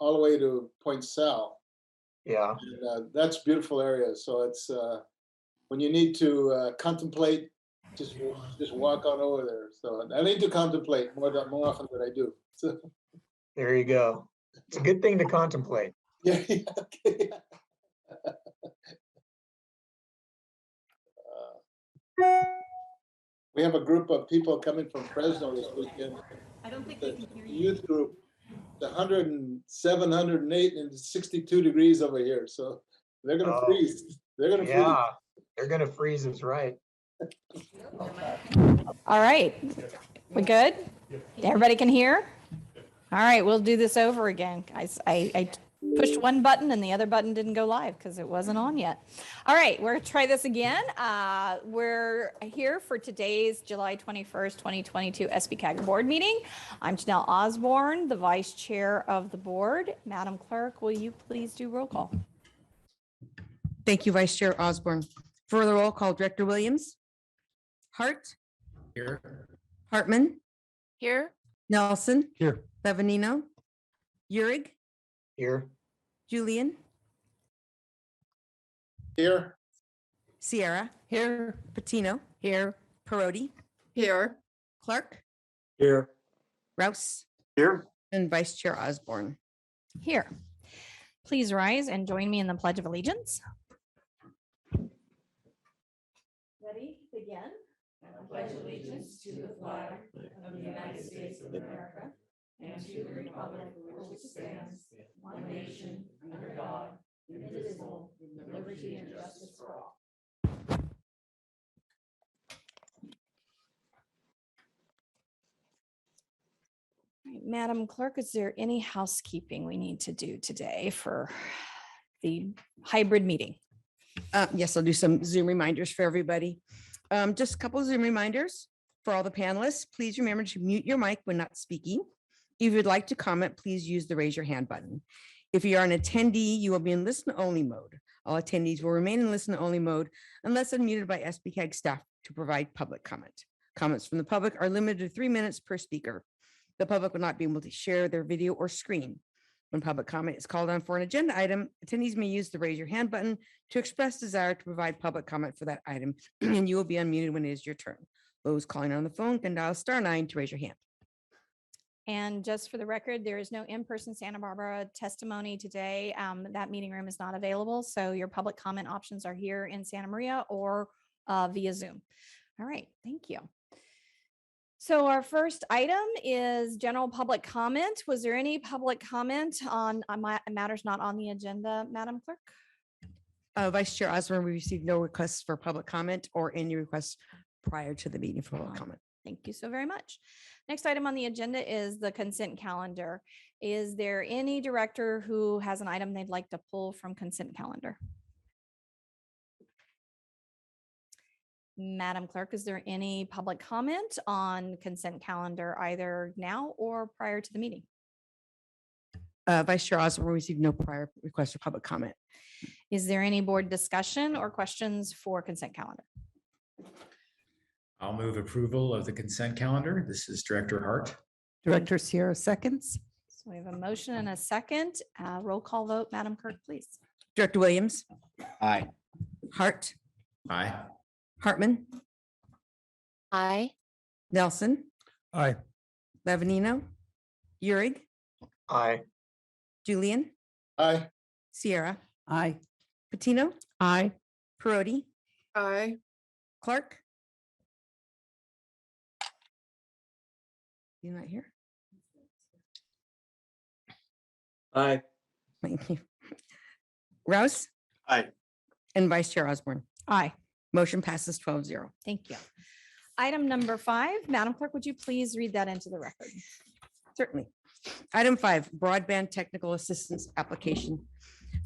all the way to Point Sal. Yeah. And, that's a beautiful area. So it's when you need to contemplate, just walk on over there. So I need to contemplate more often than I do. So, There you go. It's a good thing to contemplate. yeah. Okay. We have a group of people coming from Fresno this weekend. I don't think they can hear you. Youth group, the 107, 108, and 62 degrees over here. So they're gonna freeze. They're gonna freeze. Yeah, they're gonna freeze us right. All right, we good? Everybody can hear? All right, we'll do this over again. I pushed one button and the other button didn't go live because it wasn't on yet. All right, we're gonna try this again. We're here for today's July 21st, 2022 SBCAG board meeting. I'm Janelle Osborne, the vice chair of the board. Madam Clerk, will you please do roll call? Thank you, Vice Chair Osborne. For the roll call, Director Williams. Hart. Here. Hartman. Here. Nelson. Here. Bevanino. Urig. Here. Julian. Here. Sierra. Here. Patino. Here. Parodi. Here. Clark. Here. Rouse. Here. And Vice Chair Osborne. Here. Please rise and join me in the Pledge of Allegiance. Ready? Begin. I pledge allegiance to the flag of the United States of America and to the republic for which it stands, one nation, under God, indivisible, with liberty and justice for all. Madam Clerk, is there any housekeeping we need to do today for the hybrid meeting? Yes, I'll do some Zoom reminders for everybody. Just a couple of Zoom reminders for all the panelists. Please remember to mute your mic when not speaking. If you'd like to comment, please use the raise your hand button. If you are an attendee, you will be in listen only mode. All attendees will remain in listen only mode unless unmuted by SBCAG staff to provide public comment. Comments from the public are limited to 3 minutes per speaker. The public will not be able to share their video or screen. When public comment is called on for an agenda item, attendees may use the raise your hand button to express desire to provide public comment for that item, and you will be unmuted when it is your turn. Those calling on the phone can dial *9 to raise your hand. And just for the record, there is no in-person Santa Barbara testimony today. That meeting room is not available. So your public comment options are here in Santa Maria or via Zoom. All right, thank you. So our first item is general public comment. Was there any public comment on matters not on the agenda, Madam Clerk? Vice Chair Osborne, we received no requests for public comment or any requests prior to the meeting for public comment. Thank you so very much. Next item on the agenda is the consent calendar. Is there any director who has an item they'd like to pull from consent calendar? Madam Clerk, is there any public comment on consent calendar either now or prior to the meeting? Vice Chair Osborne, we received no prior request for public comment. Is there any board discussion or questions for consent calendar? I'll move approval of the consent calendar. This is Director Hart. Director Sierra seconds. So we have a motion and a second. Roll call vote, Madam Clerk, please. Director Williams. Aye. Hart. Aye. Hartman. Aye. Nelson. Aye. Bevanino. Urig. Aye. Julian. Aye. Sierra. Aye. Patino. Aye. Parodi. Aye. Clark. You're not here? Aye. Thank you. Rouse. Aye. And Vice Chair Osborne. Aye. Motion passes 12-0. Thank you. Item number 5, Madam Clerk, would you please read that into the record? Certainly. Item 5, broadband technical assistance application.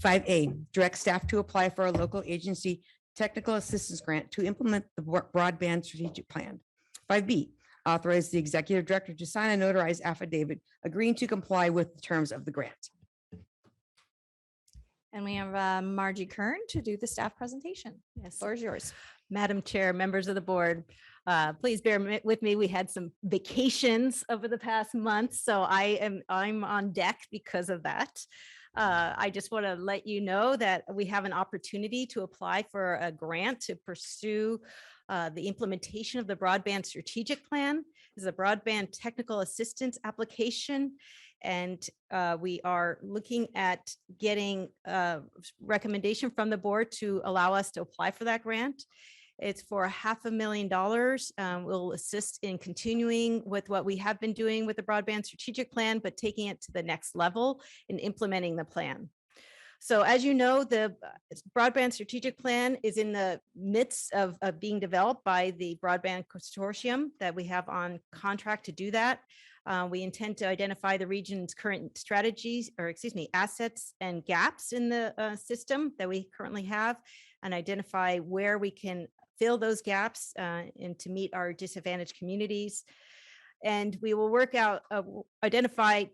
5A, direct staff to apply for a local agency technical assistance grant to implement the broadband strategic plan. 5B, authorize the executive director to sign a notarized affidavit agreeing to comply with the terms of the grant. And we have Margie Kern to do the staff presentation. Yes. Floor is yours. Madam Chair, members of the board, Please bear with me. We had some vacations over the past month, so I'm on deck because of that. I just want to let you know that we have an opportunity to apply for a grant to pursue the implementation of the Broadband Strategic Plan. This is a broadband technical assistance application, and we are looking at getting a recommendation from the board to allow us to apply for that grant. It's for $500,000. We'll assist in continuing with what we have been doing with the Broadband Strategic Plan, but taking it to the next level in implementing the plan. So as you know, the Broadband Strategic Plan is in the midst of being developed by the Broadband Consortium that we have on contract to do that. We intend to identify the region's current strategies, or assets and gaps in the system that we currently have, and identify where we can fill those gaps and to meet our disadvantaged communities. And we will work out, identify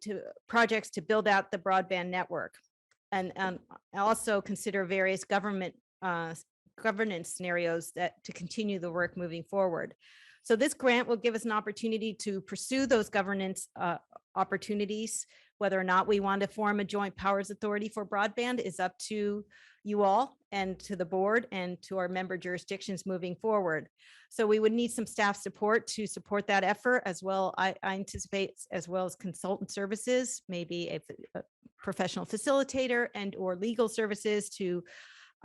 projects to build out the broadband network, and also consider various governance scenarios to continue the work moving forward. So this grant will give us an opportunity to pursue those governance opportunities. Whether or not we want to form a joint powers authority for broadband is up to you all and to the board and to our member jurisdictions moving forward. So we would need some staff support to support that effort as well. I anticipate, as well as consultant services, maybe a professional facilitator and or legal services to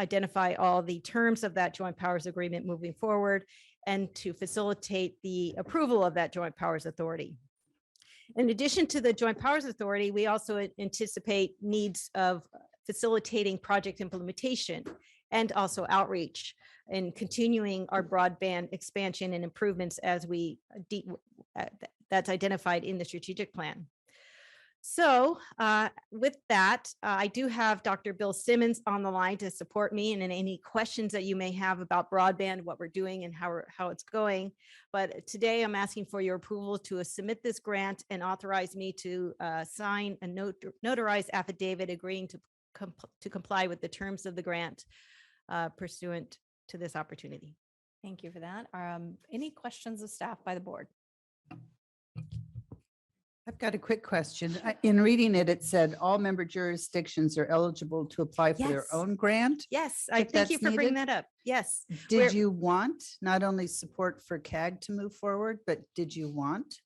identify all the terms of that joint powers agreement moving forward and to facilitate the approval of that joint powers authority. In addition to the joint powers authority, we also anticipate needs of facilitating project implementation and also outreach and continuing our broadband expansion and improvements as we that's identified in the strategic plan. So with that, I do have Dr. Bill Simmons on the line to support me and in any questions that you may have about broadband, what we're doing and how it's going. But today I'm asking for your approval to submit this grant and authorize me to sign a notarized affidavit agreeing to comply with the terms of the grant pursuant to this opportunity. Thank you for that. Any questions of staff by the board? I've got a quick question. In reading it, it said all member jurisdictions are eligible to apply for their Yes. own grant. Yes, I If thank you that's for bringing needed. that up. Yes. Did We're- you want not only support for CAG to move forward, but did you want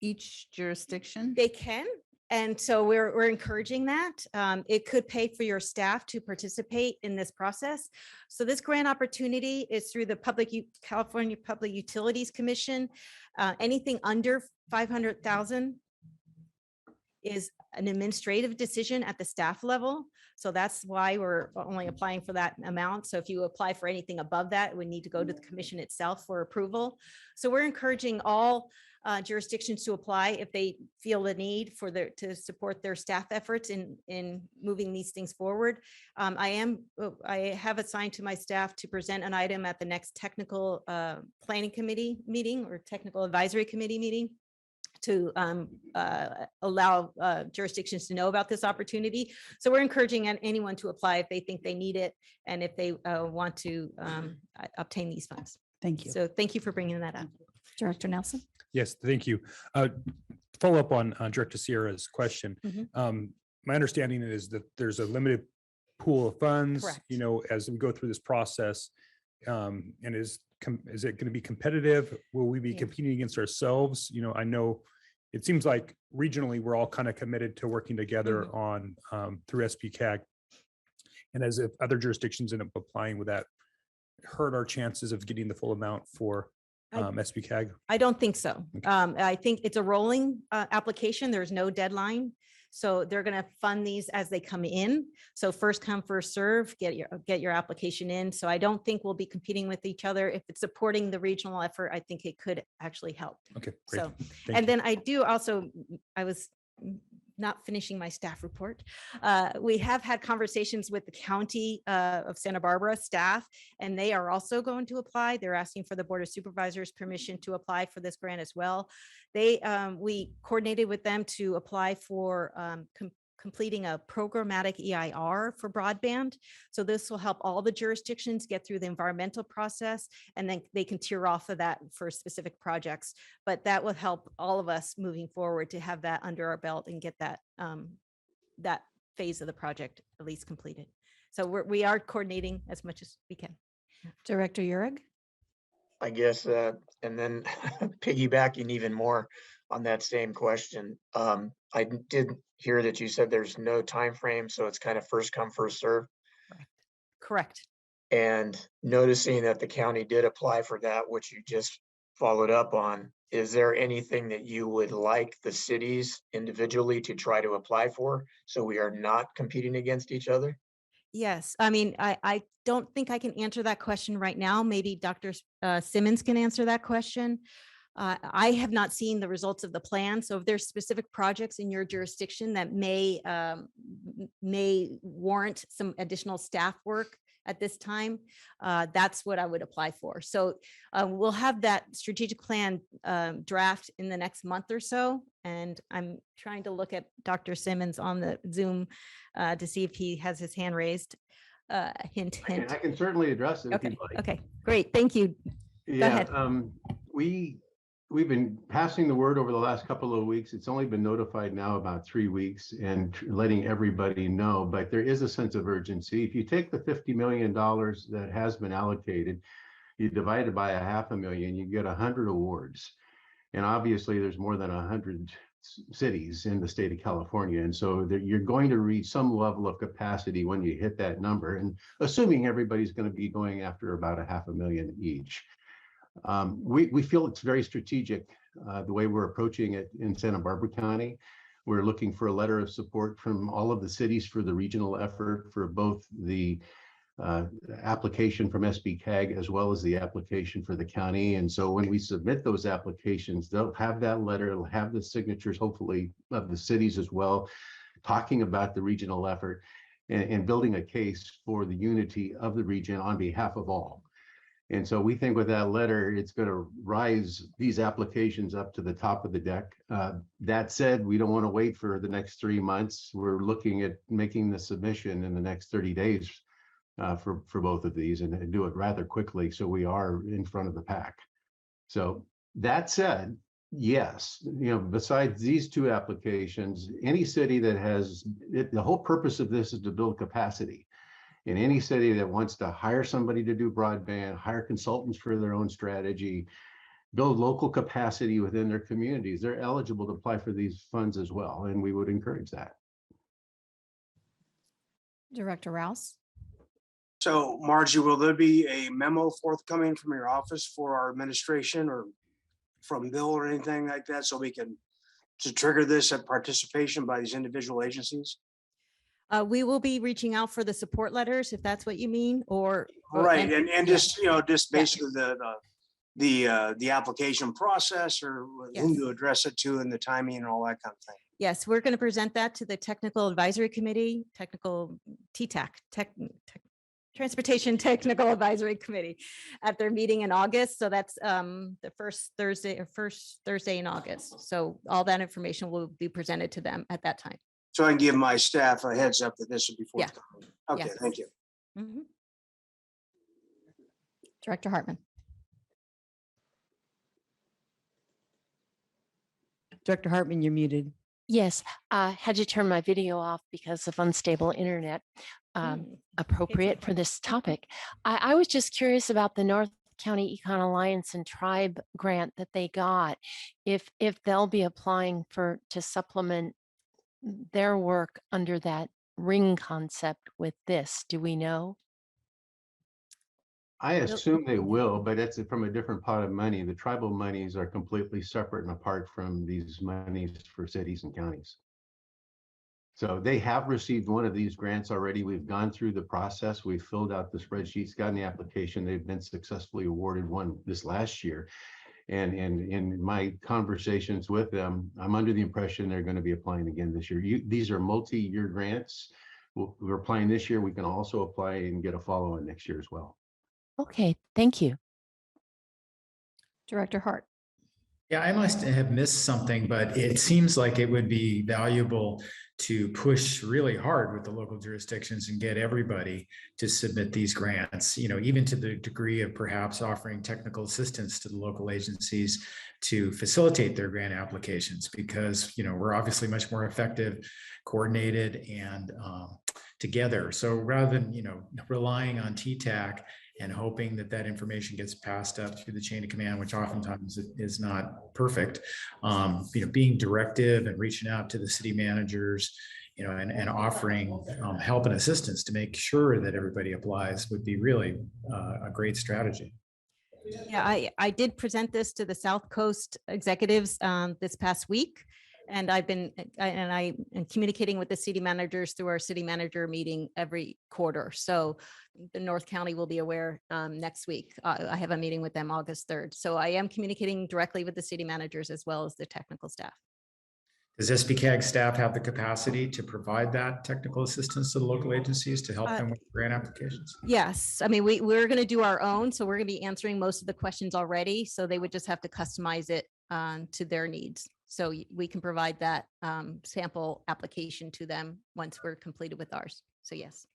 each jurisdiction? They can. And so we're encouraging that. It could pay for your staff to participate in this process. So this grant opportunity is through the California Public Utilities Commission. Anything under 500,000 is an administrative decision at the staff level. So that's why we're only applying for that amount. So if you apply for anything above that, it would need to go to the commission itself for approval. So we're encouraging all jurisdictions to apply if they feel the need to support their staff efforts in moving these things forward. I have assigned to my staff to present an item at the next technical planning committee meeting or technical advisory committee meeting to allow jurisdictions to know about this opportunity. So we're encouraging anyone to apply if they think they need it and if they want to obtain these funds. Thank you. So thank you for bringing that up. Director Nelson? Yes, thank you. Follow up on Director Sierra's question. Mhm. My understanding is that there's a limited pool of funds, Correct. as we go through this process. And is it going to be competitive? Will we be Yeah. competing against ourselves? I know it seems like regionally, we're all kind of committed to working together on through SBCAG. And as if other jurisdictions end up applying, would that hurt our chances of getting the full amount for SBCAG? I don't think so. Okay. I think it's a rolling application. There's no deadline. So they're going to fund these as they come in. So first come, first serve, get your application in. So I don't think we'll be competing with each other. If it's supporting the regional effort, I think it could actually help. Okay, great. So, Thank and you. then I was not finishing my staff report. We have had conversations with the County of Santa Barbara staff, and they are also going to apply. They're asking for the Board of Supervisors permission to apply for this grant as well. We coordinated with them to apply for completing a programmatic EIR for broadband. So this will help all the jurisdictions get through the environmental process, and then they can tier off of that for specific projects. But that will help all of us moving forward to have that under our belt and get that that phase of the project at least completed. So we are coordinating as much as we can. Director Urig? I guess, and then piggybacking even more on that same question. I did hear that you said there's no time frame, so it's kind of first come, first serve. Correct. And noticing that the county did apply for that, which you just followed up on, is there anything that you would like the cities individually to try to apply for, so we are not competing against each other? Yes, I mean, I don't think I can answer that question right now. Maybe Dr. Simmons can answer that question. I have not seen the results of the plan. So if there's specific projects in your jurisdiction that may warrant some additional staff work at this time, that's what I would apply for. So we'll have that strategic plan draft in the next month or so. And I'm trying to look at Dr. Simmons on the Zoom to see if he has his hand raised. Hint, hint. I can certainly address it if Okay, you'd like. okay, great, thank you. Yeah, ahead. We've been passing the word over the last couple of weeks. It's only been notified now about 3 weeks and letting everybody know, but there is a sense of urgency. If you take the $50 million that has been allocated, you divide it by $500,000, you get 100 awards. And obviously there's more than 100 cities in the state of California. And so you're going to reach some level of capacity when you hit that number, and assuming everybody's going to be going after about $500,000 each. We feel it's very strategic the way we're approaching it in Santa Barbara County. We're looking for a letter of support from all of the cities for the regional effort for both the application from SBCAG as well as the application for the county. And so when we submit those applications, they'll have that letter, it'll have the signatures, hopefully, of the cities as well, talking about the regional effort and building a case for the unity of the region on behalf of all. And so we think with that letter, it's going to rise these applications up to the top of the deck. That said, we don't want to wait for the next 3 months. We're looking at making the submission in the next 30 days for both of these, and do it rather quickly so we are in front of the pack. So that said, yes, besides these 2 applications, any city that has the whole purpose of this is to build capacity. In any city that wants to hire somebody to do broadband, hire consultants for their own strategy, build local capacity within their communities, they're eligible to apply for these funds as well. And we would encourage that. Director Rouse? So Margie, will there be a memo forthcoming from your office for our administration or from Bill or anything like that, so we can to trigger this at participation by these individual agencies? We will be reaching out for the support letters, if that's what you mean, or. Right, and yeah. just, just basically the application process, or whom to address it to, and the timing and all that kind of thing. Yes, we're going to present that to the Technical Advisory Committee, Transportation Technical Advisory Committee at their meeting in August. So that's the first Thursday in August. So all that information will be presented to them at that time. So I can give my staff a heads up that this will be Yeah. forthcoming. Okay, Yes. thank you. Mhm. Director Hartman. Director Hartman, you're muted. Yes, had to turn my video off because of unstable internet. Appropriate for this topic. I was just curious about the North County Econ Alliance and Tribe grant that they got. If they'll be applying to supplement their work under that ring concept with this, do we know? I assume they will, but it's from a different pot of money. The tribal monies are completely separate and apart from these monies for cities and counties. So they have received one of these grants already. We've gone through the process. We've filled out the spreadsheets, gotten the application. They've been successfully awarded one this last year. And in my conversations with them, I'm under the impression they're going to be applying again this year. These are multi-year grants. We're applying this year. We can also apply and get a follow-on next year as well. Okay, thank you. Director Hart. Yeah, I must have missed something, but it seems like it would be valuable to push really hard with the local jurisdictions and get everybody to submit these grants, even to the degree of perhaps offering technical assistance to the local agencies to facilitate their grant applications, because, we're obviously much more effective, coordinated, and together. So rather than, relying on TTAC and hoping that that information gets passed up through the chain of command, which oftentimes is not perfect, being directive and reaching out to the city managers, and offering help and assistance to make sure that everybody applies would be really a great strategy. Yeah, I did present this to the South Coast executives this past week. And I am communicating with the city managers through our city manager meeting every quarter. So the North County will be aware next week. I have a meeting with them August 3rd. So I am communicating directly with the city managers as well as the technical staff. Does SBCAG staff have the capacity to provide that technical assistance to the local agencies to help them with grant applications? Yes. I mean, we're going to do our own. So we're going to be answering most of the questions already. So they would just have to customize it to their needs. So we can provide that sample application to them once we're completed with ours. So yes.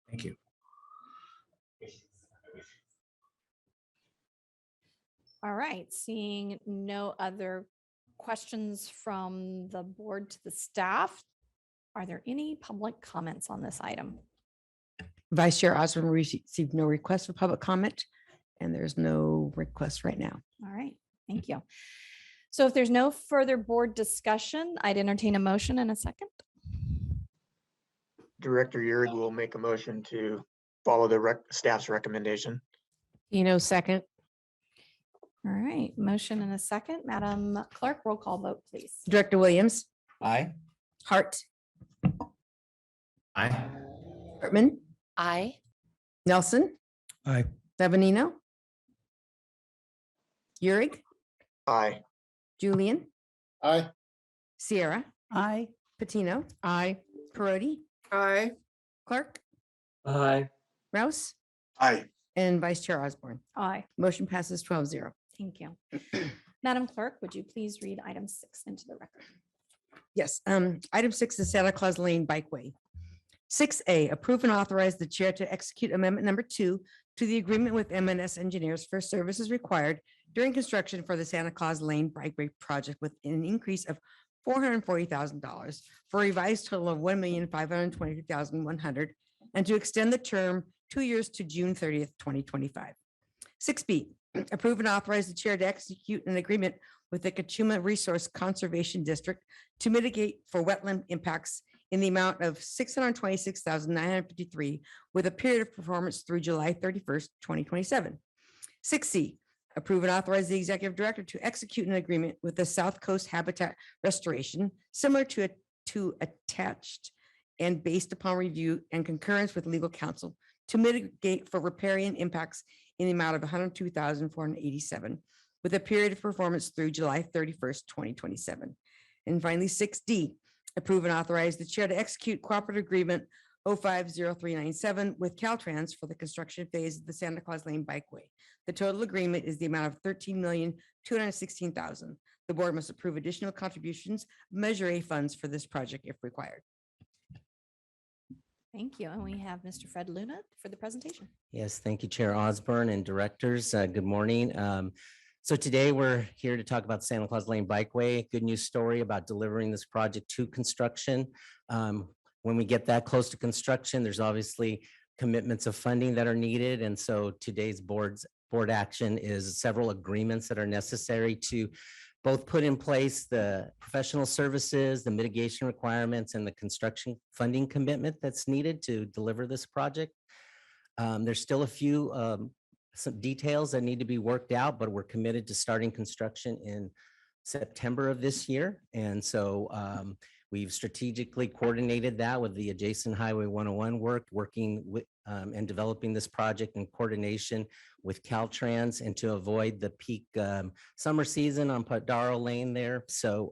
Thank you. All right. Seeing no other questions from the board to the staff, are there any public comments on this item? Vice Chair Osborne received no request for public comment, and there's no request right now. All right. Thank you. So if there's no further board discussion, I'd entertain a motion in a second. Director Yurig will make a motion to follow the staff's recommendation. Second. All right, motion in a second. Madam Clerk, roll call vote, please. Director Williams, Aye. Hart, Aye. Hartman, Aye. Nelson, Aye. Savanino, Yurig, Aye. Julian, Aye. Sierra, Aye. Patino, Aye. Perotti, Aye. Clark, Aye. Rouse, Aye. and Vice Chair Osborne. Aye, Motion passes 12-0. thank you. Madam Clerk, would you please read item 6 into the record? Yes, item 6 is Santa Claus Lane Bikeway. 6A, approve and authorize the chair to execute amendment number 2 to the agreement with M&S Engineers for services required during construction for the Santa Claus Lane Bikeway project with an increase of $440,000 for a revised total of $1,522,100 and to extend the term 2 years to June 30th, 2025. 6B, approve and authorize the chair to execute an agreement with the Kachuma Resource Conservation District to mitigate for wetland impacts in the amount of $626,953 with a period of performance through July 31st, 2027. 6C, approve and authorize the executive director to execute an agreement with the South Coast Habitat Restoration, similar to attached and based upon review and concurrence with legal counsel to mitigate for riparian impacts in the amount of $102,487 with a period of performance through July 31st, 2027. And finally, 6D, approve and authorize the chair to execute cooperative agreement 050397 with Caltrans for the construction phase of the Santa Claus Lane Bikeway. The total agreement is the amount of $13,216,000. The board must approve additional contributions, Measure A funds for this project if required. Thank you. And we have Mr. Fred Luna for the presentation. Yes, thank you, Chair Osborne and directors. Good morning. So today we're here to talk about Santa Claus Lane Bikeway. Good news story about delivering this project to construction. When we get that close to construction, there's obviously commitments of funding that are needed. And so today's board action is several agreements that are necessary to both put in place the professional services, the mitigation requirements, and the construction funding commitment that's needed to deliver this project. There's still a few some details that need to be worked out, but we're committed to starting construction in September of this year. And so we've strategically coordinated that with the adjacent Highway 101 working with and developing this project in coordination with Caltrans and to avoid the peak summer season on Padaro Lane there. So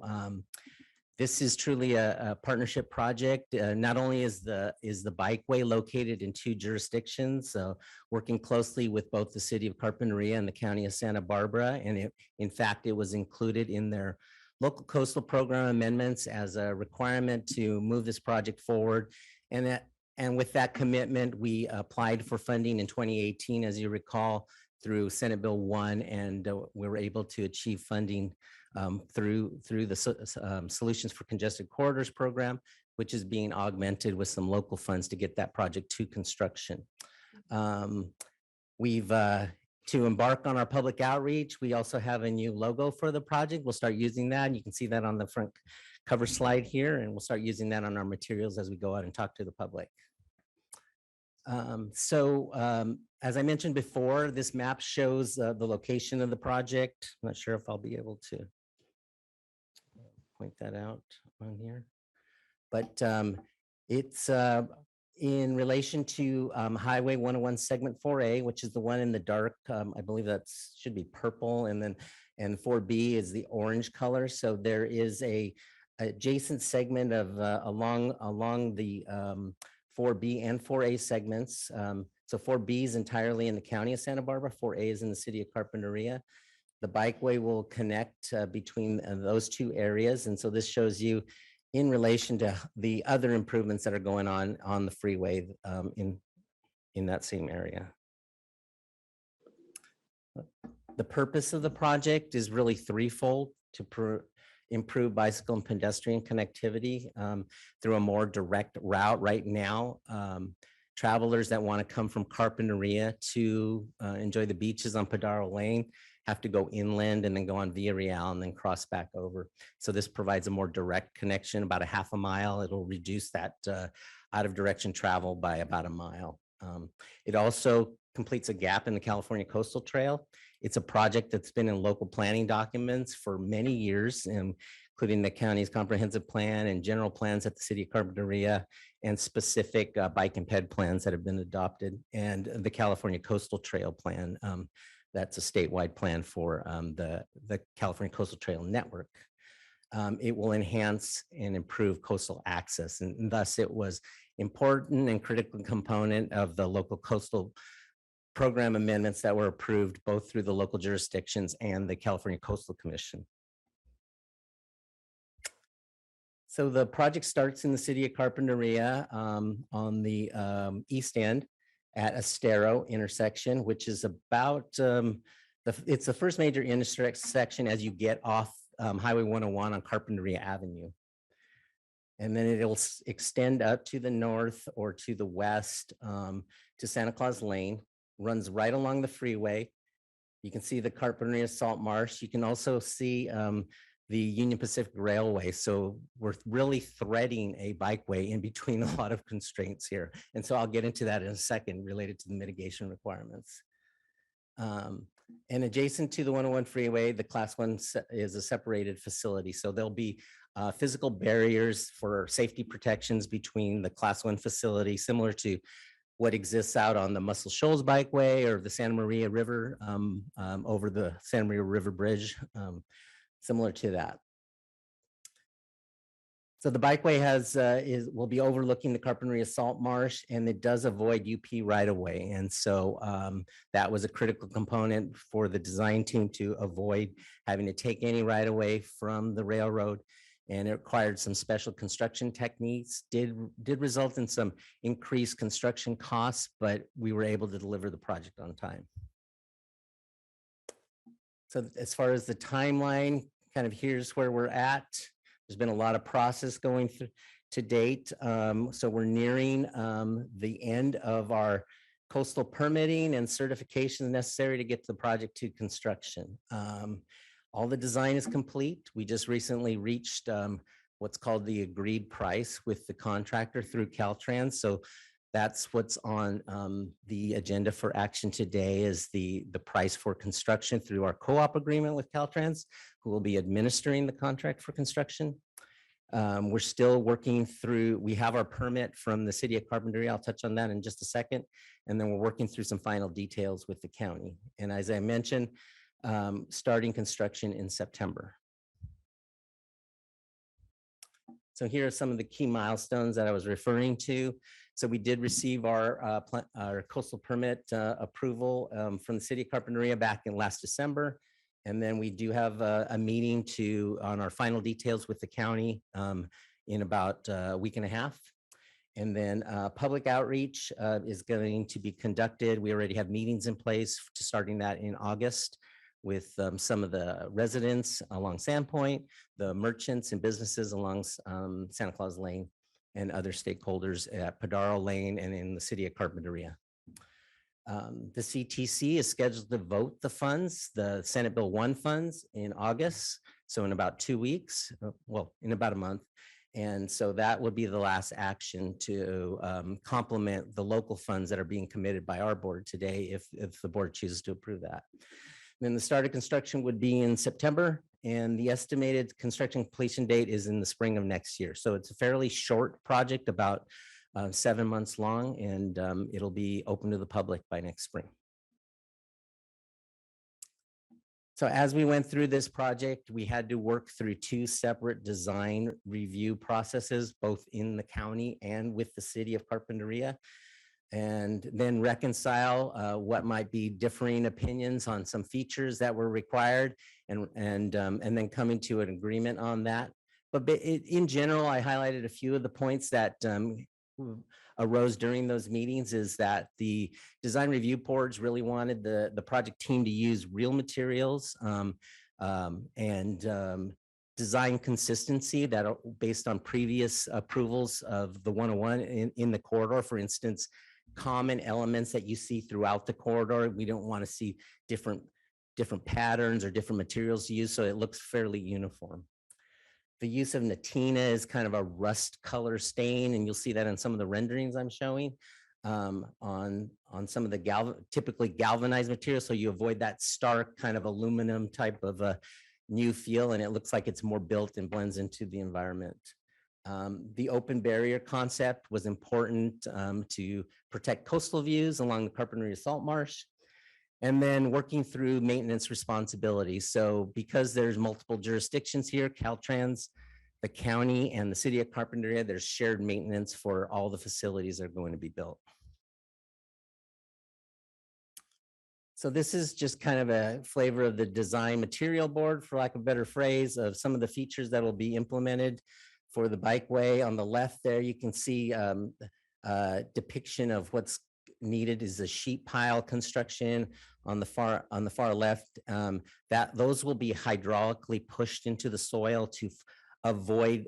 this is truly a partnership project. Not only is the bikeway located in 2 jurisdictions, working closely with both the city of Carpinteria and the county of Santa Barbara. And in fact, it was included in their local coastal program amendments as a requirement to move this project forward. And with that commitment, we applied for funding in 2018, as you recall, through Senate Bill 1, and we were able to achieve funding through the Solutions for Congested Corridors program, which is being augmented with some local funds to get that project to construction. To embark on our public outreach, we also have a new logo for the project. We'll start using that, and you can see that on the front cover slide here, and we'll start using that on our materials as we go out and talk to the public. As I mentioned before, this map shows the location of the project. I'm not sure if I'll be able to point that out on here, but it's in relation to Highway 101 segment 4A, which is the one in the dark. I believe that should be purple, and 4B is the orange color. So there is a adjacent segment of along the 4B and 4A segments. So 4B is entirely in the county of Santa Barbara, 4A is in the city of Carpinteria. The bikeway will connect between those two areas. And so this shows you in relation to the other improvements that are going on the freeway in that same area. The purpose of the project is really threefold: to improve bicycle and pedestrian connectivity through a more direct route. Right now, travelers that want to come from Carpinteria to enjoy the beaches on Padaro Lane have to go inland and then go on Via Real and then cross back over. So this provides a more direct connection, about a half a mile. It'll reduce that out of direction travel by about a mile. It also completes a gap in the California Coastal Trail. It's a project that's been in local planning documents for many years, including the county's comprehensive plan and general plans at the city of Carpinteria, and specific bike and ped plans that have been adopted, and the California Coastal Trail Plan. That's a statewide plan for the California Coastal Trail Network. It will enhance and improve coastal access, and thus it was important and critical component of the local coastal program amendments that were approved both through the local jurisdictions and the California Coastal Commission. So the project starts in the city of Carpinteria on the east end at Estero intersection, which is about, it's the first major intersection as you get off Highway 101 on Carpinteria Avenue. And then it'll extend up to the north or to the west to Santa Claus Lane, runs right along the freeway. You can see the Carpinteria Salt Marsh. You can also see the Union Pacific Railway. So we're really threading a bikeway in between a lot of constraints here. And so I'll get into that in a second related to the mitigation requirements. And adjacent to the 101 freeway, the Class 1 is a separated facility. So there'll be physical barriers for safety protections between the Class 1 facility, similar to what exists out on the Muscle Shoals Bikeway or the Santa Maria River over the Santa Maria River Bridge, similar to that. So the bikeway will be overlooking the Carpinteria Salt Marsh, and it does avoid UP right away. And so that was a critical component for the design team to avoid having to take any right away from the railroad. And it required some special construction techniques, did result in some increased construction costs, but we were able to deliver the project on time. So as far as the timeline, kind of here's where we're at. There's been a lot of process going through to date. So we're nearing the end of our coastal permitting and certifications necessary to get the project to construction. All the design is complete. We just recently reached what's called the agreed price with the contractor through Caltrans. So that's what's on the agenda for action today, is the price for construction through our co-op agreement with Caltrans, who will be administering the contract for construction. We're still working through, we have our permit from the city of Carpinteria. I'll touch on that in just a second. And then we're working through some final details with the county. And as I mentioned, starting construction in September. So here are some of the key milestones that I was referring to. So we did receive our coastal permit approval from the city of Carpinteria back in last December. And then we do have a meeting on our final details with the county in about a week and a half. And then public outreach is going to be conducted. We already have meetings in place to starting that in August with some of the residents along Sandpoint, the merchants and businesses along Santa Claus Lane, and other stakeholders at Padaro Lane and in the city of Carpinteria. The CTC is scheduled to vote the funds, the Senate Bill 1 funds in August. So in about 2 weeks, well, in about a month. And so that would be the last action to complement the local funds that are being committed by our board today, if the board chooses to approve that. Then the start of construction would be in September, and the estimated construction completion date is in the spring of next year. So it's a fairly short project, about 7 months long, and it'll be open to the public by next spring. So as we went through this project, we had to work through 2 separate design review processes, both in the county and with the city of Carpinteria, and then reconcile what might be differing opinions on some features that were required, and then coming to an agreement on that. But in general, I highlighted a few of the points that arose during those meetings. Is that the design review boards really wanted the project team to use real materials and design consistency that are based on previous approvals of the 101 in the corridor. For instance, common elements that you see throughout the corridor. We don't want to see different patterns or different materials used, so it looks fairly uniform. The use of Natina is kind of a rust color stain, and you'll see that in some of the renderings I'm showing on some of the typically galvanized materials. So you avoid that stark kind of aluminum type of a new feel, and it looks like it's more built and blends into the environment. The open barrier concept was important to protect coastal views along the Carpinteria Salt Marsh. And then working through maintenance responsibilities. So because there's multiple jurisdictions here, Caltrans, the county, and the city of Carpinteria, there's shared maintenance for all the facilities that are going to be built. So this is just kind of a flavor of the design material board, for lack of a better phrase, of some of the features that will be implemented for the bikeway. On the left there, you can see a depiction of what's needed is a sheet pile construction. On the far left, those will be hydraulically pushed into the soil to avoid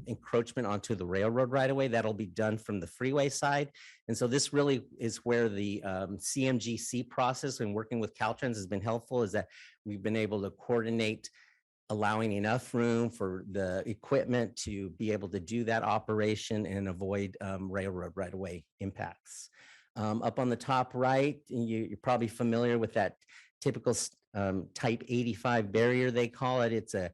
encroachment onto the railroad right away. That'll be done from the freeway side. And so this really is where the CMGC process and working with Caltrans has been helpful, is that we've been able to coordinate allowing enough room for the equipment to be able to do that operation and avoid railroad right away impacts. Up on the top right, you're probably familiar with that typical type 85 barrier, they call it. It's a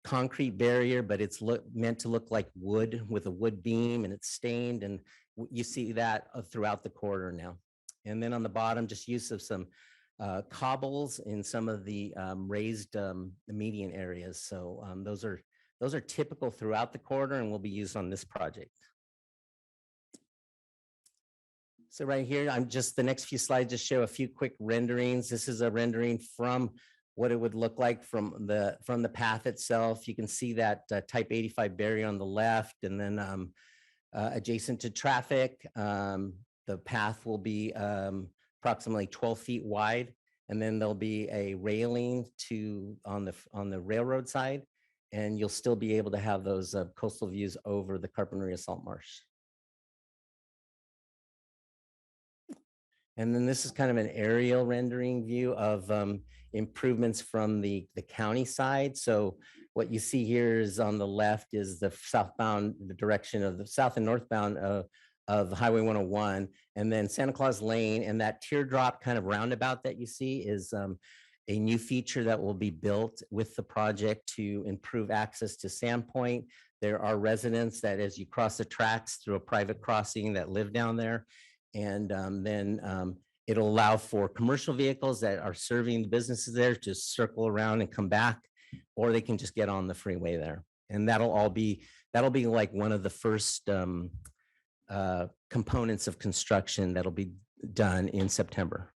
concrete barrier, but it's meant to look like wood with a wood beam, and it's stained, and you see that throughout the corridor now. And then on the bottom, just use of some cobbles in some of the raised median areas. So those are typical throughout the corridor and will be used on this project. So right here, the next few slides just show a few quick renderings. This is a rendering from what it would look like from the path itself. You can see that type 85 barrier on the left, and then adjacent to traffic, the path will be approximately 12 feet wide, and then there'll be a railing on the railroad side, and you'll still be able to have those coastal views over the Carpinteria Salt Marsh. And then this is kind of an aerial rendering view of improvements from the county side. So what you see here is on the left is the southbound, the direction of the south and northbound of Highway 101, and then Santa Claus Lane, and that teardrop kind of roundabout that you see is a new feature that will be built with the project to improve access to Sandpoint. There are residents that, as you cross the tracks through a private crossing, that live down there. And then it'll allow for commercial vehicles that are serving the businesses there to circle around and come back, or they can just get on the freeway there. And that'll be like one of the first components of construction that'll be done in September.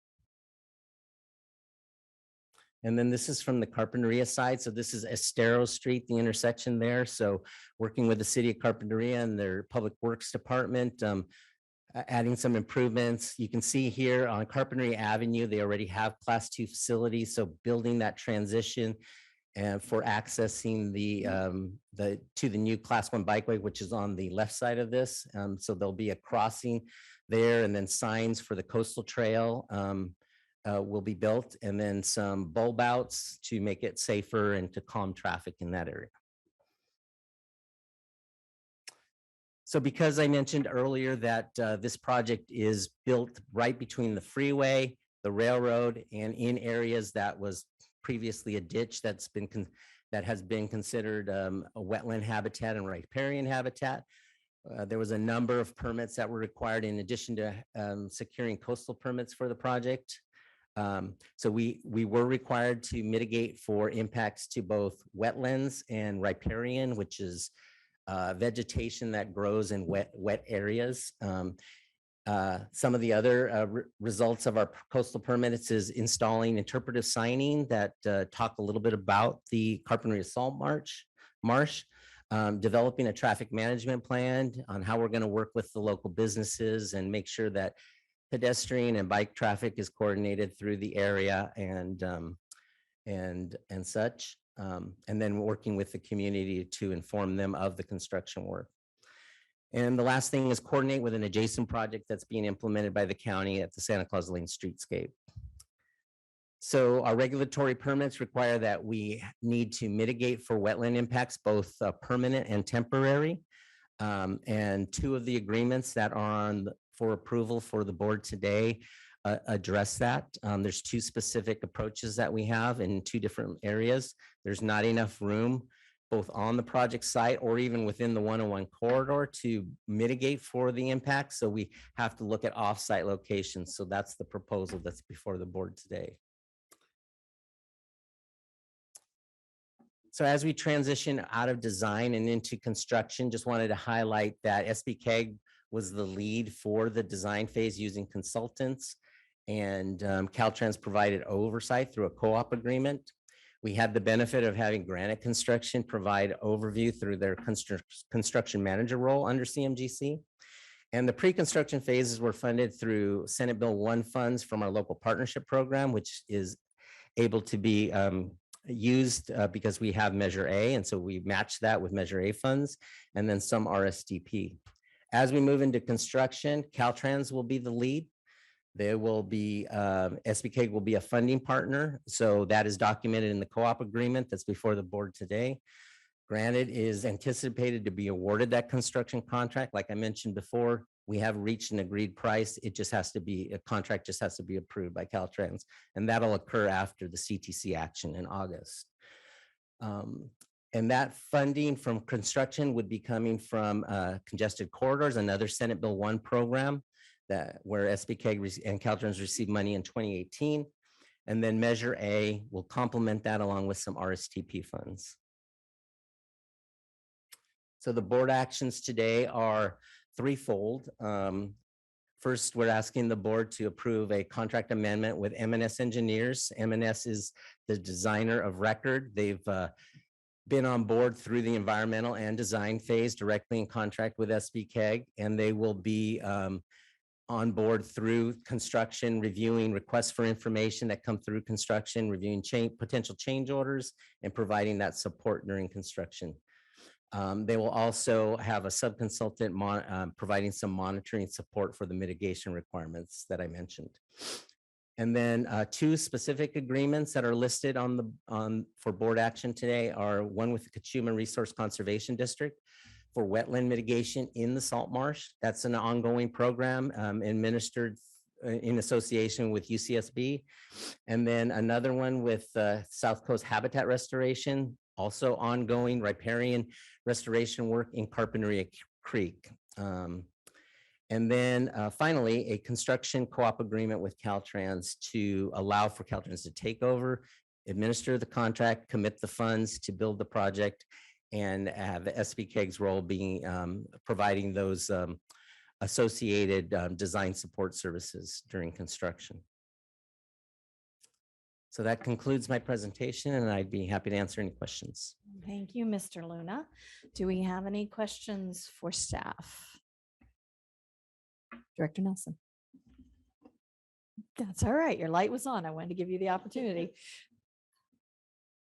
And then this is from the Carpinteria side. So this is Estero Street, the intersection there. So working with the city of Carpinteria and their Public Works Department, adding some improvements. You can see here on Carpinteria Avenue, they already have Class 2 facilities. So building that transition and for accessing to the new Class 1 bikeway, which is on the left side of this. So there'll be a crossing there, and then signs for the coastal trail will be built, and then some bulb outs to make it safer and to calm traffic in that area. So because I mentioned earlier that this project is built right between the freeway, the railroad, and in areas that was previously a ditch that has been considered a wetland habitat and riparian habitat. There was a number of permits that were required in addition to securing coastal permits for the project. So we were required to mitigate for impacts to both wetlands and riparian, which is vegetation that grows in wet areas. Some of the other results of our coastal permits is installing interpretive signing that talk a little bit about the Carpinteria Salt Marsh, developing a traffic management plan on how we're going to work with the local businesses and make sure that pedestrian and bike traffic is coordinated through the area and such. And then working with the community to inform them of the construction work. And the last thing is coordinate with an adjacent project that's being implemented by the county at the Santa Claus Lane streetscape. So our regulatory permits require that we need to mitigate for wetland impacts, both permanent and temporary. And two of the agreements that are on for approval for the board today address that. There's two specific approaches that we have in two different areas. There's not enough room both on the project site or even within the 101 corridor to mitigate for the impact. So we have to look at off-site locations. So that's the proposal that's before the board today. So as we transition out of design and into construction, just wanted to highlight that SBCAG was the lead for the design phase using consultants, and Caltrans provided oversight through a co-op agreement. We had the benefit of having Granite Construction provide overview through their construction manager role under CMGC. And the pre-construction phases were funded through Senate Bill 1 funds from our local partnership program, which is able to be used because we have Measure A. And so we match that with Measure A funds and then some RSDP. As we move into construction, Caltrans will be the lead. There will be, SBCAG will be a funding partner. So that is documented in the co-op agreement that's before the board today. Granite is anticipated to be awarded that construction contract. Like I mentioned before, we have reached an agreed price. It just has to be, a contract just has to be approved by Caltrans. And that'll occur after the CTC action in August. And that funding from construction would be coming from congested corridors, another Senate Bill 1 program that where SBCAG and Caltrans received money in 2018. And then Measure A will complement that along with some RSTP funds. So the board actions today are threefold. First, we're asking the board to approve a contract amendment with M&S Engineers. M&S is the designer of record. They've been on board through the environmental and design phase directly in contract with SBCAG, and they will be on board through construction, reviewing requests for information that come through construction, reviewing potential change orders, and providing that support during construction. They will also have a subconsultant providing some monitoring support for the mitigation requirements that I mentioned. And then two specific agreements that are listed for board action today are one with the Kachuma Resource Conservation District for wetland mitigation in the salt marsh. That's an ongoing program administered in association with UCSB. And then another one with South Coast Habitat Restoration, also ongoing riparian restoration work in Carpinteria Creek. And then finally, a construction co-op agreement with Caltrans to allow for Caltrans to take over, administer the contract, commit the funds to build the project, and have SBCAG's role being providing those associated design support services during construction. So that concludes my presentation, and I'd be happy to answer any questions. Thank you, Mr. Luna. Do we have any questions for staff? Director Nelson. That's all right. Your light was on. I wanted to give you the opportunity.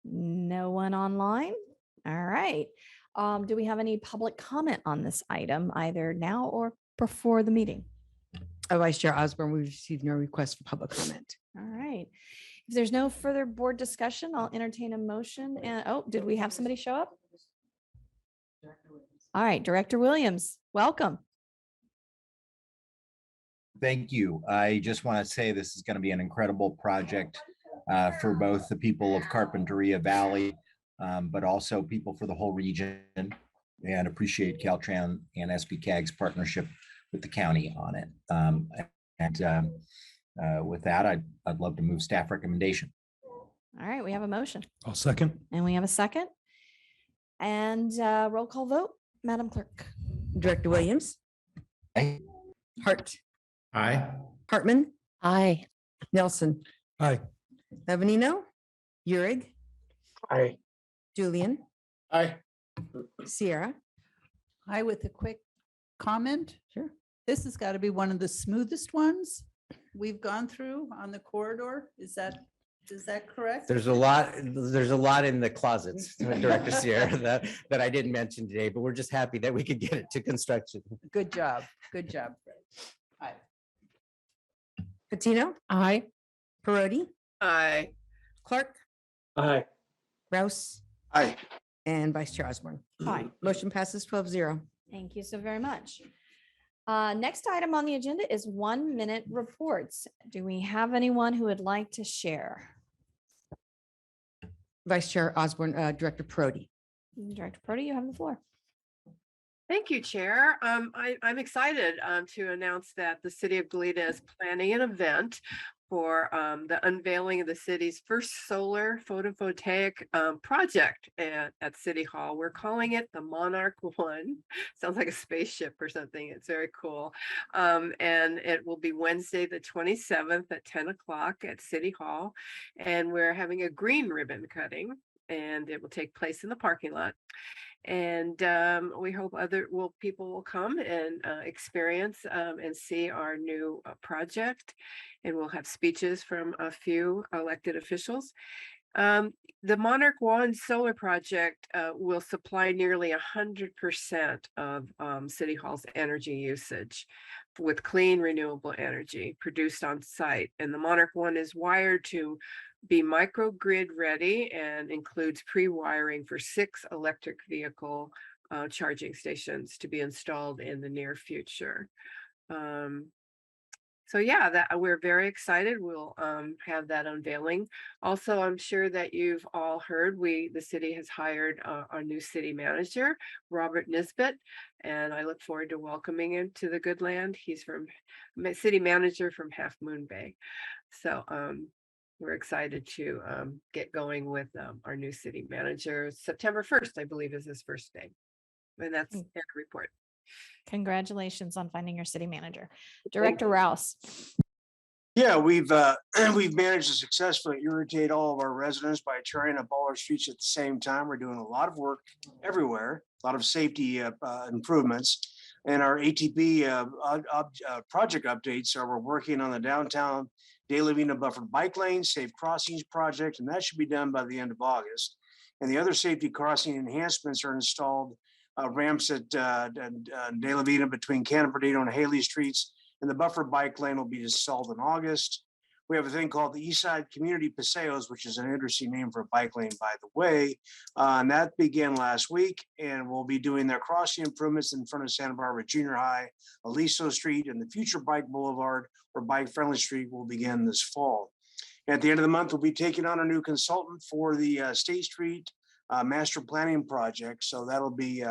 No one online? All right. Do we have any public comment on this item, either now or before the meeting? Vice Chair Osborne, we've received no request for public comment. All right. If there's no further board discussion, I'll entertain a motion. And oh, did we have somebody show up? All right, Director Williams, welcome. Thank you. I just want to say this is going to be an incredible project for both the people of Carpinteria Valley, but also people for the whole region, and appreciate Caltrans and SBCAG's partnership with the county on it. With that, I'd love to move staff recommendation. All right, we have a motion I'll second. and we have a second. And roll call vote, Madam Clerk. Director Williams, Aye. Hart, Aye. Hartman, Aye. Nelson, Aye. Lavanino, Eurig, Aye. Julian, Aye. Sierra. Hi, with a quick comment. Sure. This has got to be one of the smoothest ones we've gone through on the corridor. Is that correct? There's a lot in the closets, Director Sierra, that I didn't mention today, but we're just happy that we could get it to construction. Good job. Good job. Aye. Patino, Aye. Parodi, Aye. Clark, Aye. Rouse, Aye. and Vice Chair Osborne. Aye. Motion passes 12-0. Thank you so very much. Next item on the agenda is 1-minute reports. Do we have anyone who would like to share? Vice Chair Osborne, Director Parodi. Director Prodi, you have the floor. Thank you, Chair. I'm excited to announce that the City of Goleta is planning an event for the unveiling of the city's first solar photovoltaic project at City Hall. We're calling it the Monarch 1. Sounds like a spaceship or something. It's very cool. And it will be Wednesday, the 27th at 10 o'clock at City Hall. And we're having a green ribbon cutting, and it will take place in the parking lot. And we hope people will come and experience and see our new project. And we'll have speeches from a few elected officials. The Monarch 1 solar project will supply nearly 100% of City Hall's energy usage with clean, renewable energy produced on site. And the Monarch 1 is wired to be microgrid ready and includes pre-wiring for 6 electric vehicle charging stations to be installed in the near future. So yeah, that we're very excited. We'll have that unveiling. Also, I'm sure that you've all heard the city has hired our new city manager, Robert Nisbet, and I look forward to welcoming him to the good land. He's city manager from Half Moon Bay. So we're excited to get going with our new city manager. September 1st, I believe, is his first day. And that's their report. Congratulations on finding your city manager. Director Rouse. Yeah, we've managed to successfully irritate all of our residents by tearing up all our streets at the same time. We're doing a lot of work everywhere, a lot of safety improvements. And our ATP project updates are we're working on the downtown De La Vina buffered bike lane, safe crossings project, and that should be done by the end of August. And the other safety crossing enhancements are installed ramps at De La Vina between Cannon Bernardino and Haley Streets, and the buffer bike lane will be installed in August. We have a thing called the Eastside Community Paseos, which is an interesting name for a bike lane, by the way. And that began last week, and we'll be doing their crossing improvements in front of Santa Barbara Junior High, Aliso Street, and the future Bike Boulevard or Bike Friendly Street will begin this fall. At the end of the month, we'll be taking on a new consultant for the State Street master planning project. So that'll be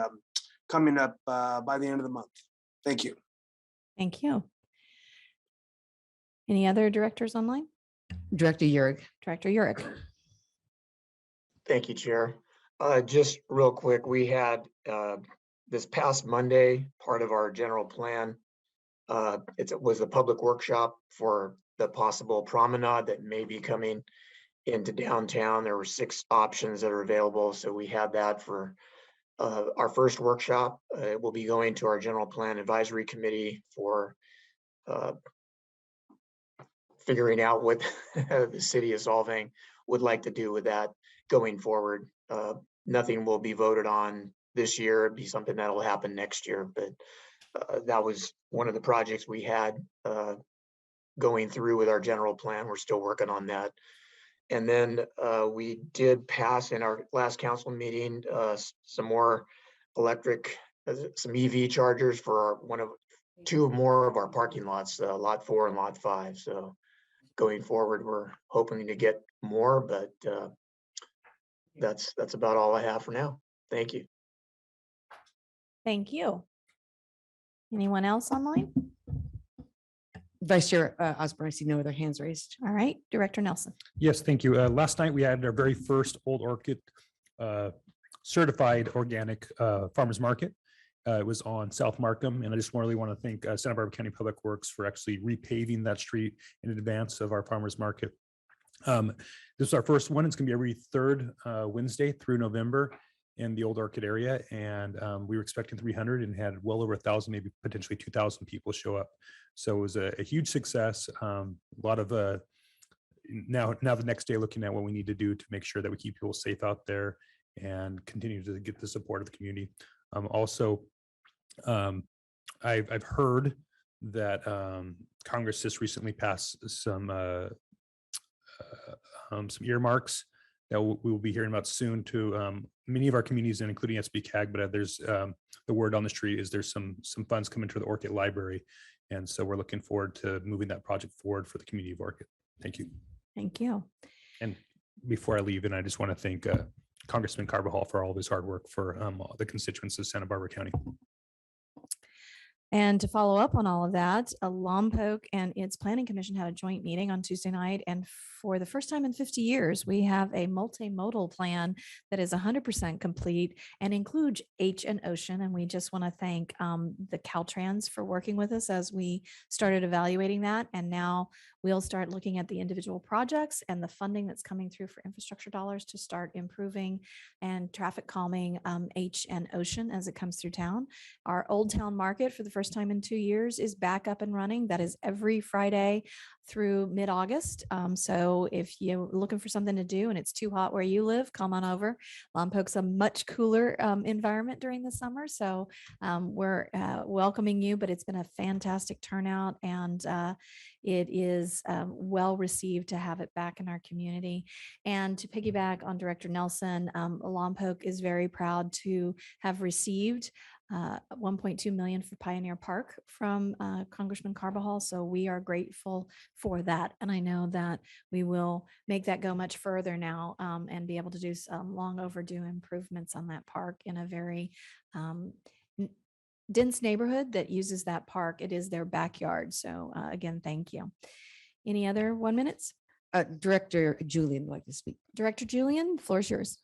coming up by the end of the month. Thank you. Thank you. Any other directors online? Director Eurig. Director Urick. Thank you, Chair. Just real quick, we had this past Monday, part of our general plan. It was a public workshop for the possible promenade that may be coming into downtown. There were 6 options that are available. So we had that for our first workshop. It will be going to our general plan advisory committee for figuring out what the city of Solvang would like to do with that going forward. Nothing will be voted on this year. It'd be something that'll happen next year, but that was one of the projects we had going through with our general plan. We're still working on that. And then we did pass in our last council meeting some more electric, some EV chargers for two more of our parking lots, lot 4 and lot 5. So going forward, we're hoping to get more, but that's about all I have for now. Thank you. Thank you. Anyone else online? Vice Chair Osborne, I see no other hands raised. All right, Director Nelson. Yes, thank you. Last night we had our very first Old Orchid certified organic farmers market. It was on South Markham, and I just really want to thank Santa Barbara County Public Works for actually repaving that street in advance of our farmers market. This is our first one. It's going to be every third Wednesday through November in the Old Orchid area, and we were expecting 300 and had well over 1,000, maybe potentially 2,000 people show up. So it was a huge success. A lot of now the next day looking at what we need to do to make sure that we keep people safe out there and continue to get the support of the community. Also, I've heard that Congress just recently passed some earmarks that we will be hearing about soon to many of our communities, and including SBCAG. But there's the word on the street is there's some funds coming to the Orchid Library, and so we're looking forward to moving that project forward for the community of Orchid. Thank you. Thank you. And before I leave, and I just want to thank Congressman Carbajal for all of his hard work for all the constituents of Santa Barbara County. And to follow up on all of that, Lompoc and its planning commission had a joint meeting on Tuesday night. And for the first time in 50 years, we have a multimodal plan that is 100% complete and includes H and Ocean. And we just want to thank the Caltrans for working with us as we started evaluating that. And now we'll start looking at the individual projects and the funding that's coming through for infrastructure dollars to start improving and traffic calming H and Ocean as it comes through town. Our Old Town Market for the first time in 2 years is back up and running. That is every Friday through mid-August. So if you're looking for something to do and it's too hot where you live, come on over. Lompoc's a much cooler environment during the summer. So we're welcoming you, but it's been a fantastic turnout, and it is well received to have it back in our community. And to piggyback on Director Nelson, Lompoc is very proud to have received $1.2 million for Pioneer Park from Congressman Carbajal. So we are grateful for that. And I know that we will make that go much further now and be able to do some long overdue improvements on that park in a very dense neighborhood that uses that park. It is their backyard. So again, thank you. Any other 1 minutes? Director Julian would like to speak. Director Julian, the floor is yours.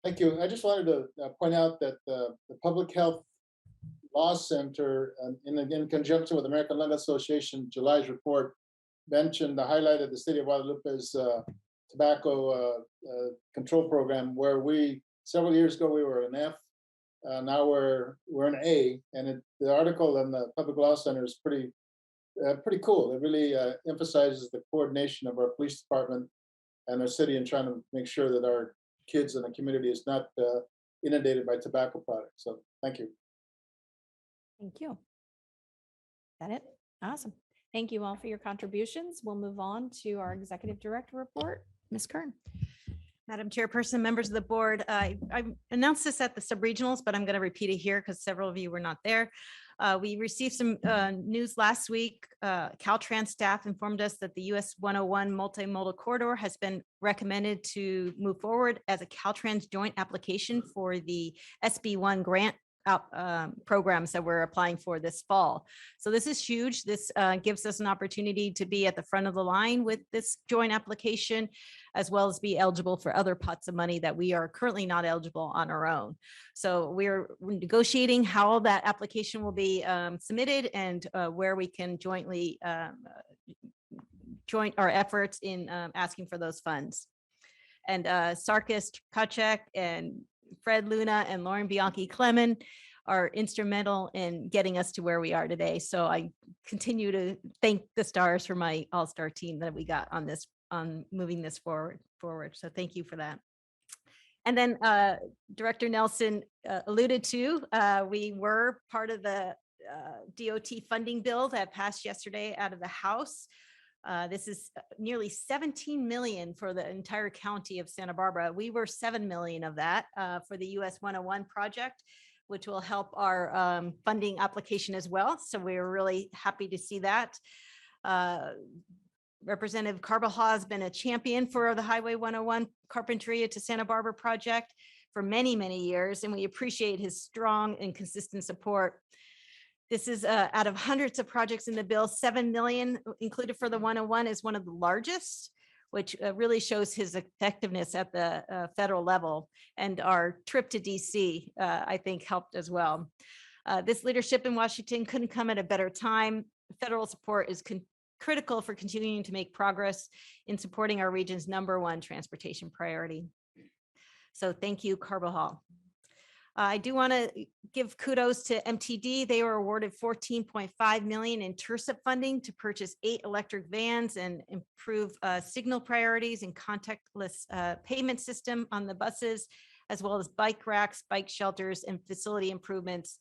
Thank you. I just wanted to point out that the Public Health Law Center, in conjunction with American Lung Association, July's report mentioned, highlighted the city of Guadalupe's tobacco control program, where several years ago we were an F, now we're an A, and the article in the Public Law Center is pretty cool. It really emphasizes the coordination of our police department and our city in trying to make sure that our kids in the community is not inundated by tobacco products. So thank you. Thank you. Is that it? Awesome. Thank you all for your contributions. We'll move on to our executive director report. Ms. Kern. Madam Chairperson, members of the board, I announced this at the subregionals, but I'm going to repeat it here because several of you were not there. We received some news last week. Caltrans staff informed us that the US 101 multimodal corridor has been recommended to move forward as a Caltrans joint application for the SB1 grant programs that we're applying for this fall. So this is huge. This gives us an opportunity to be at the front of the line with this joint application, as well as be eligible for other pots of money that we are currently not eligible on our own. So we're negotiating how that application will be submitted and where we can jointly join our efforts in asking for those funds. And Sarkis Kachek and Fred Luna and Lauren Bianchi Clemen are instrumental in getting us to where we are today. So I continue to thank the stars for my all-star team that we got on this, on moving this forward. So thank you for that. And then Director Nelson alluded to, we were part of the DOT funding bill that passed yesterday out of the House. This is nearly 17 million for the entire county of Santa Barbara. We were 7 million of that for the US 101 project, which will help our funding application as well. So we're really happy to see that. Representative Carbajal has been a champion for the Highway 101 Carpinteria to Santa Barbara project for many, many years, and we appreciate his strong and consistent support. This is out of hundreds of projects in the bill, 7 million included for the 101 is one of the largest, which really shows his effectiveness at the federal level. And our trip to DC, I think, helped as well. This leadership in Washington couldn't come at a better time. Federal support is critical for continuing to make progress in supporting our region's #1 transportation priority. So thank you, Carbajal. I do want to give kudos to MTD. They were awarded 14.5 million in TIRSIP funding to purchase 8 electric vans and improve signal priorities and contactless payment system on the buses, as well as bike racks, bike shelters, and facility improvements,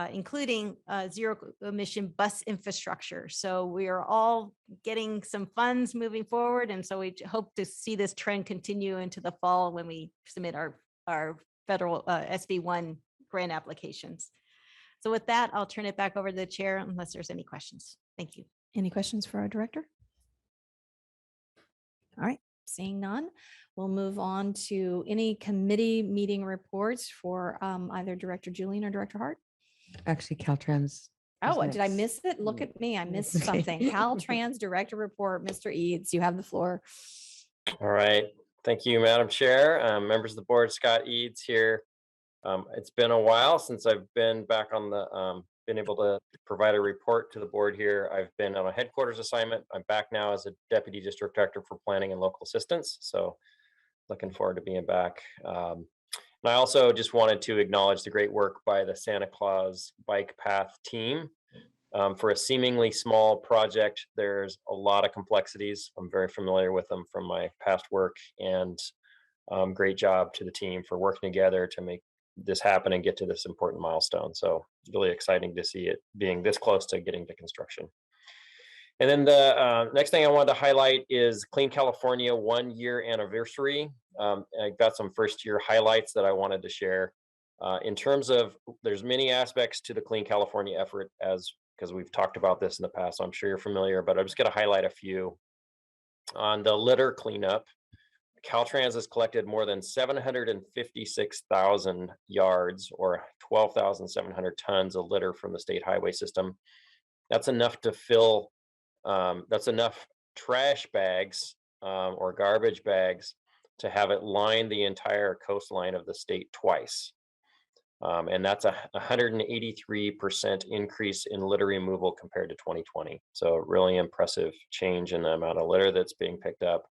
including zero emission bus infrastructure. So we are all getting some funds moving forward. And so we hope to see this trend continue into the fall when we submit our federal SB1 grant applications. So with that, I'll turn it back over to the chair unless there's any questions. Thank you. Any questions for our director? All right, seeing none, we'll move on to any committee meeting reports for either Director Julian or Director Hart. Actually, Caltrans. Oh, did I miss it? Look at me, I missed Okay. something. Caltrans Director Report, Mr. Eads, you have the floor. All right. Thank you, Madam Chair. Members of the board, Scott Eads here. It's been a while since I've been back on the, been able to provide a report to the board here. I've been on a headquarters assignment. I'm back now as a Deputy District Director for Planning and Local Assistance. So looking forward to being back. And I also just wanted to acknowledge the great work by the Santa Claus Bike Path team. For a seemingly small project, there's a lot of complexities. I'm very familiar with them from my past work, and great job to the team for working together to make this happen and get to this important milestone. So it's really exciting to see it being this close to getting to construction. And then the next thing I wanted to highlight is Clean California 1-year anniversary. I got some first year highlights that I wanted to share. In terms of, there's many aspects to the Clean California effort, because we've talked about this in the past, so I'm sure you're familiar, but I'm just going to highlight a few. On the litter cleanup, Caltrans has collected more than 756,000 yards or 12,700 tons of litter from the state highway system. That's enough to fill, that's enough trash bags or garbage bags to have it line the entire coastline of the state twice. And that's a 183% increase in litter removal compared to 2020. So really impressive change in the amount of litter that's being picked up.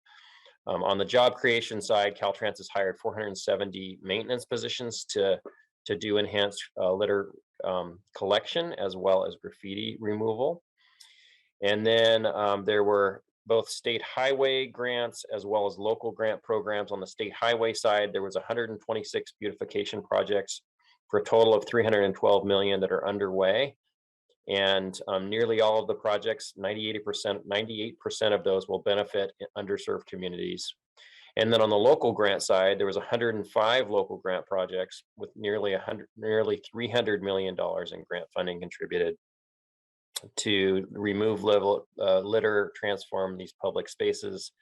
On the job creation side, Caltrans has hired 470 maintenance positions to do enhanced litter collection as well as graffiti removal. And then there were both state highway grants as well as local grant programs. On the state highway side, there was 126 beautification projects for a total of 312 million that are underway. And nearly all of the projects, 98% of those will benefit underserved communities. And then on the local grant side, there was 105 local grant projects with nearly $300 million in grant funding contributed to remove litter, transform these public spaces,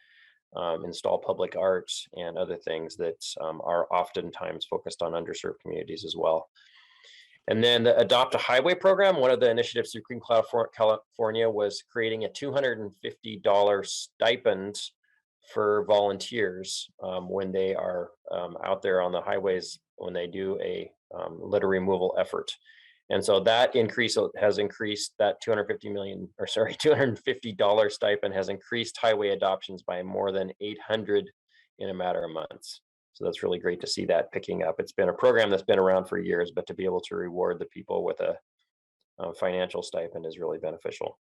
install public art and other things that are oftentimes focused on underserved communities as well. And then the Adopt a Highway program, one of the initiatives through Clean California was creating a $250 stipend for volunteers when they are out there on the highways, when they do a litter removal effort. And so that increase has increased, that $250 stipend has increased highway adoptions by more than 800 in a matter of months. So that's really great to see that picking up. It's been a program that's been around for years, but to be able to reward the people with a financial stipend is really beneficial.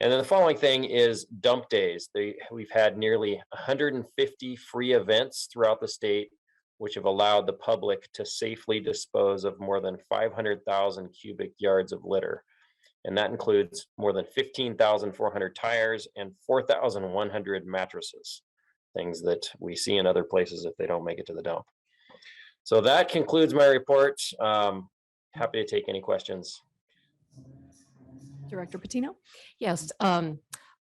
And then the following thing is dump days. We've had nearly 150 free events throughout the state, which have allowed the public to safely dispose of more than 500,000 cubic yards of litter. And that includes more than 15,400 tires and 4,100 mattresses, things that we see in other places if they don't make it to the dump. So that concludes my report. Happy to take any questions. Director Patino? Yes, I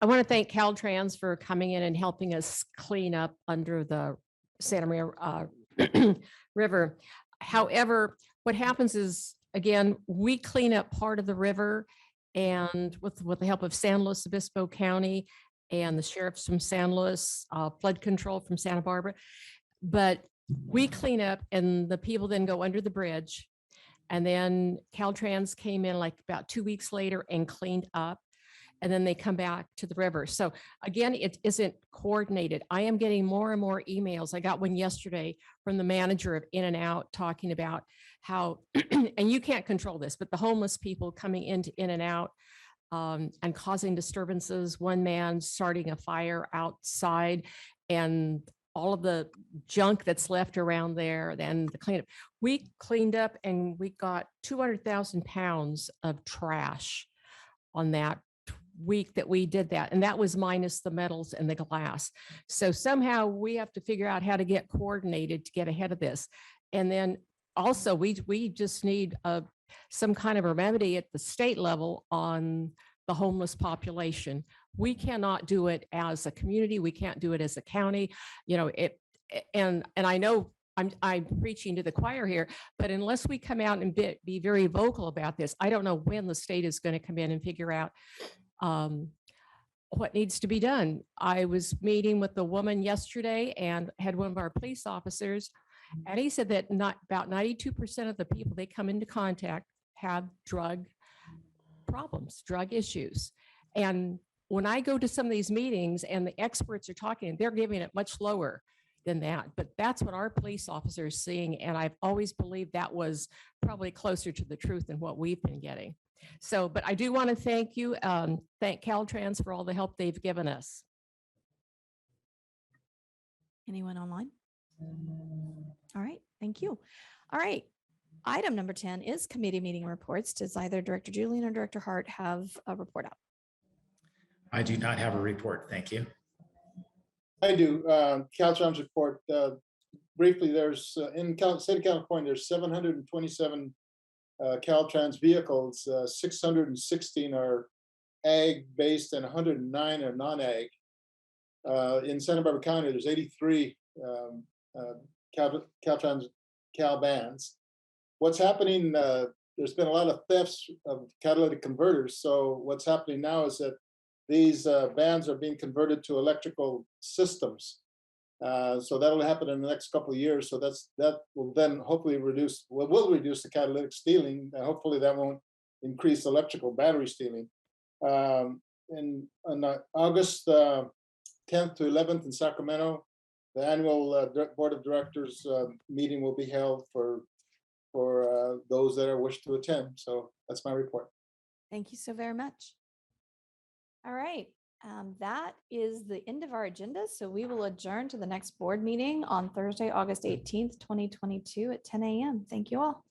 want to thank Caltrans for coming in and helping us clean up under the Santa Maria River. However, what happens is, again, we clean up part of the river, and with the help of San Luis Obispo County and the sheriffs from San Luis, flood control from Santa Barbara, but we clean up and the people then go under the bridge. And then Caltrans came in like about 2 weeks later and cleaned up, and then they come back to the river. So again, it isn't coordinated. I am getting more and more emails. I got one yesterday from the manager of In-N-Out talking about how, and you can't control this, but the homeless people coming into In-N-Out and causing disturbances, one man starting a fire outside, and all of the junk that's left around there, then the cleanup. We cleaned up and we got 200,000 pounds of trash on that week that we did that. And that was minus the metals and the glass. So somehow we have to figure out how to get coordinated to get ahead of this. And then also we just need some kind of a remedy at the state level on the homeless population. We cannot do it as a community. We can't do it as a county. And I know I'm preaching to the choir here, but unless we come out and be very vocal about this, I don't know when the state is going to come in and figure out what needs to be done. I was meeting with a woman yesterday and had one of our police officers, and he said that about 92% of the people they come into contact have drug problems, drug issues. And when I go to some of these meetings and the experts are talking, they're giving it much lower than that. But that's what our police officers are seeing. And I've always believed that was probably closer to the truth than what we've been getting. So, but I do want to thank you, thank Caltrans for all the help they've given us. Anyone online? All right, thank you. All right. Item number 10 is committee meeting reports. Does either Director Julian or Director Hart have a report out? I do not have a report. Thank you. I do. Caltrans report. Briefly, there's in state of California, there's 727 Caltrans vehicles. 616 are ag-based and 109 are non-ag. In Santa Barbara County, there's 83 Caltrans Cal vans. What's happening, there's been a lot of thefts of catalytic converters. So what's happening now is that these vans are being converted to electrical systems. So that'll happen in the next couple of years. So that will then hopefully reduce the catalytic stealing. And hopefully that won't increase electrical battery stealing. On August 10th to 11th in Sacramento, the annual Board of Directors meeting will be held for those that are wish to attend. So that's my report. Thank you so very much. All right. That is the end of our agenda. So we will adjourn to the next board meeting on Thursday, August 18th, 2022 at 10 a.m. Thank you all.